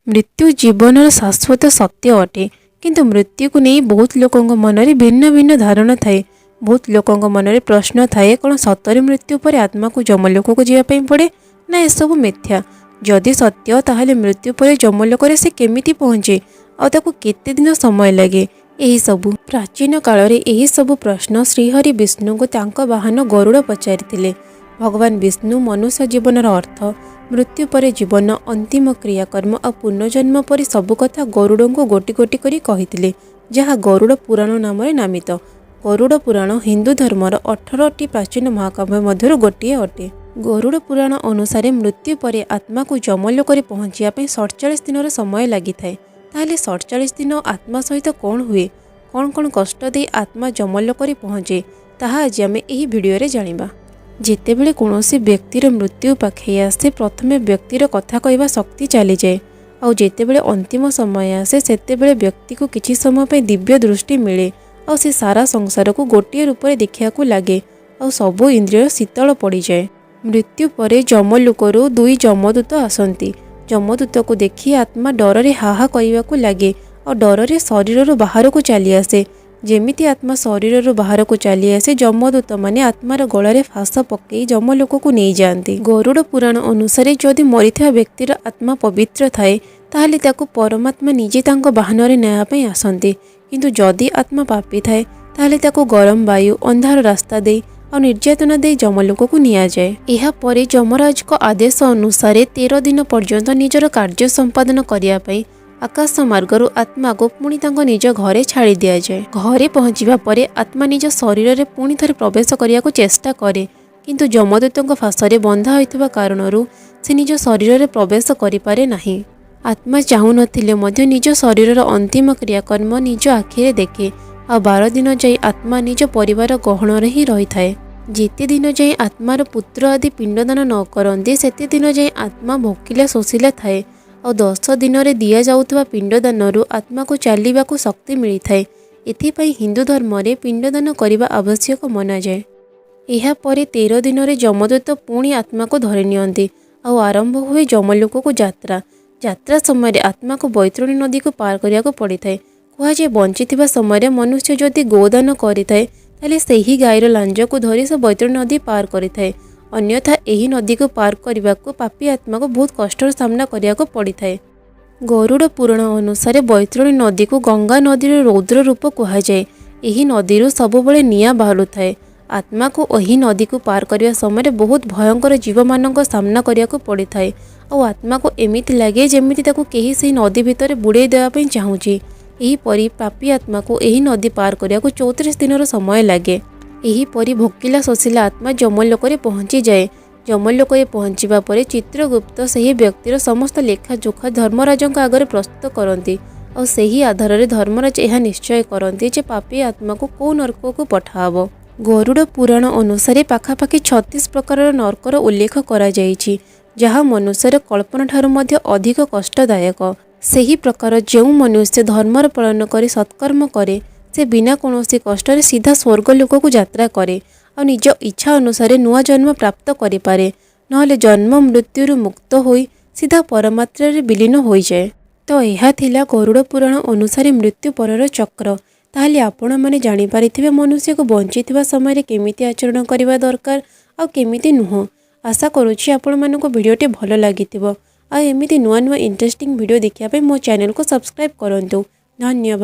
मृत्यु जीवनर शाश्वत सत्य अटे किंतु मृत्यु को नहीं बहुत लोकों मन भिन्न भिन्न धारणा थाए। बहुत लोकों मन प्रश्न थाए कौन सतरे मृत्यु पर आत्मा को जमलोक को जावाई पड़े ना एसबू मिथ्या। जदि सत्य ताहले मृत्यु पर जमलोक से केमिति पहुँचे आउ केते दिन समय लगे। यही सबु प्राचीन काल रे यही सबु प्रश्न श्रीहरि विष्णु को तांका वाहन गरुड़ पचारि। भगवान विष्णु मनुष्य जीवनर अर्थ मृत्यु पर जीवन अंतिम क्रियाकर्म और पुनर्जन्म पर सबु कथा गरुड़ को गोटी गोटी करी कहिथिले, जहाँ गरुड़ पुराण नाम नामित। गरुड़ पुराण हिंदू धर्मर 18टी प्राचीन महाकाव्य मध्य गोटे अटे। गरुड़ पुराण अनुसार मृत्यु पर आत्मा को जमलोक पहुँचा 47 दिन समय लगी थाए। ताहले 47 दिन आत्मा सहित कौन हुए, कौन कौन कष्ट दे आत्मा जमलोक पहुँचे ताहा आज आम यही भिडियो जानिबा। जितेबेले कौनसी व्यक्तिर मृत्यु पाखे आसे प्रथमे व्यक्तिर कथा कहवा शक्ति चली जाए और जितेबेले अंतिम समय आसे सेतेबेले व्यक्ति को किछि समय पे दिव्य दृष्टि मिले और से सारा संसार को गोटे रूप में देखा लगे और सबू इंद्रिय शीतल पड़ जाए। मृत्यु पर जमलोकरू 2 जमदूत आसती। जमदूत को देखी आत्मा डर हाहा कहवा लगे और डर शरीर बाहर को चली आसे। जेमिति आत्मा शरीर बाहर को चली आसे जमदूत माने आत्मार गलार फास पकई जमलोक को नहीं जाती। गरुड़ पुराण अनुसार जदि मरीथिबा व्यक्तिर आत्मा पवित्र थाए ताहले ताकू परमात्मा निजे तांको बाहन नेयापी आसती, किंतु जदि आत्मा पापी थाए ताहले ताकू गरम वायु अंधार रास्ता दे और निर्यातना दे जमलोक को निया जाए। एहा परे जमराज को आदेश अनुसार 13 दिन पर्यंत निजर कार्य संपादन करिया पई आकाश मार्गरू आत्मा को पुणी निज घरे छाड़ी दिया जाए। घरे पहुँचवा परे आत्मा निज शरीर में पुणी थे प्रवेश करने को चेष्टा करे, किंतु जमदूतों फासरे बंधा होइथिबा कारणरू से निज शरीर में प्रवेश करिपारे नाही। आत्मा चाहू नथिले मध्य निज शरीर अंतिम क्रियाकर्म निज आखिरे देखे और 12 दिन जाई आत्मा निज परिवार गहण ही रही थाए। जिते दिन जाए आत्मार पुत्र आदि पिंडदान न करते सेते दिन जाए आत्मा भोकिला शोषिला थाए और 10 दिन में दि जाउथबा पिंडदानरू आत्मा को चलने को शक्ति मिलता है। एथिपाई हिंदू धर्म में पिंडदान करने आवश्यक मना जाए। यह परे 13 दिन में जमदूत पुणी आत्मा को धरि नियंती और आरंभ हुए जमलोक को यात्रा। यात्रा समय आत्मा को बैतरणी नदी को पार करने को पड़ी था। कहुए बंची समय मनुष्य जदि गोदान करें ताले सही गाईर लांज को धरी से बैतरणी नदी पार करें, अन्यथा यही नदी को पार करने को पापी आत्मा को बहुत कष्टर सामना करने को पड़ी था। गरुड़ पुराण अनुसार बैतरणी नदी को गंगा नदी रौद्र रूप कहुए। यही नदी सबुबले निआं बाहरु थाए। आत्मा को वही नदी को पार करने समय बहुत भयंकर जीव मान सामना करने को पड़ी था और आत्मा को एमिति लगे जमीती कहीं से नदी भितर बुड़े देवाई चाहूँगी। यहीपरी पापी आत्मा को यही नदी पार करने को 34 दिन समय लगे। यहीपरी भोकिला शोषिला आत्मा जमलोक पहुँची जाए। जमलोक पहुँचवा पर चित्रगुप्त सही व्यक्तिर समस्त लेखा जोखा धर्मराज आगे प्रस्तुत करती और सही आधार में धर्मराज यह निश्चय करती जे पापी आत्मा को कौ नरक को पठाब। गरुड़ पुराण अनुसार पाखापाखि 36 प्रकार नरकर उल्लेख करा जाइछि, जहाँ मनुष्यर कल्पना ठारू मध्य अधिक कष्टदायक। सही प्रकार जो मनुष्य धर्मर पालन कर सत्कर्म करे से बिना कौनसी कष्ट सीधा स्वर्गलोक को यात्रा करे और निज इच्छा अनुसार नुआ जन्म प्राप्त करें, नहले जन्म मृत्यु मुक्त होई सीधा परमात्रा रे विलीन हो जाए। तो यह थिला गरुड़ पुराण अनुसार मृत्यु परर चक्र। ताहले आपण माने जानि पारिथिबे मनुष्य को बंचिथिबा समय केमिति आचरण करबा दरकार आ केमिति नुह। आशा करुछि आपण मानको भिडियोटी भल लागिथिबो आ एमिति नुआ नुआ इंटरेस्टिंग भिडियो देखिया पे मो चैनल को सब्सक्राइब करंतु। धन्यवाद।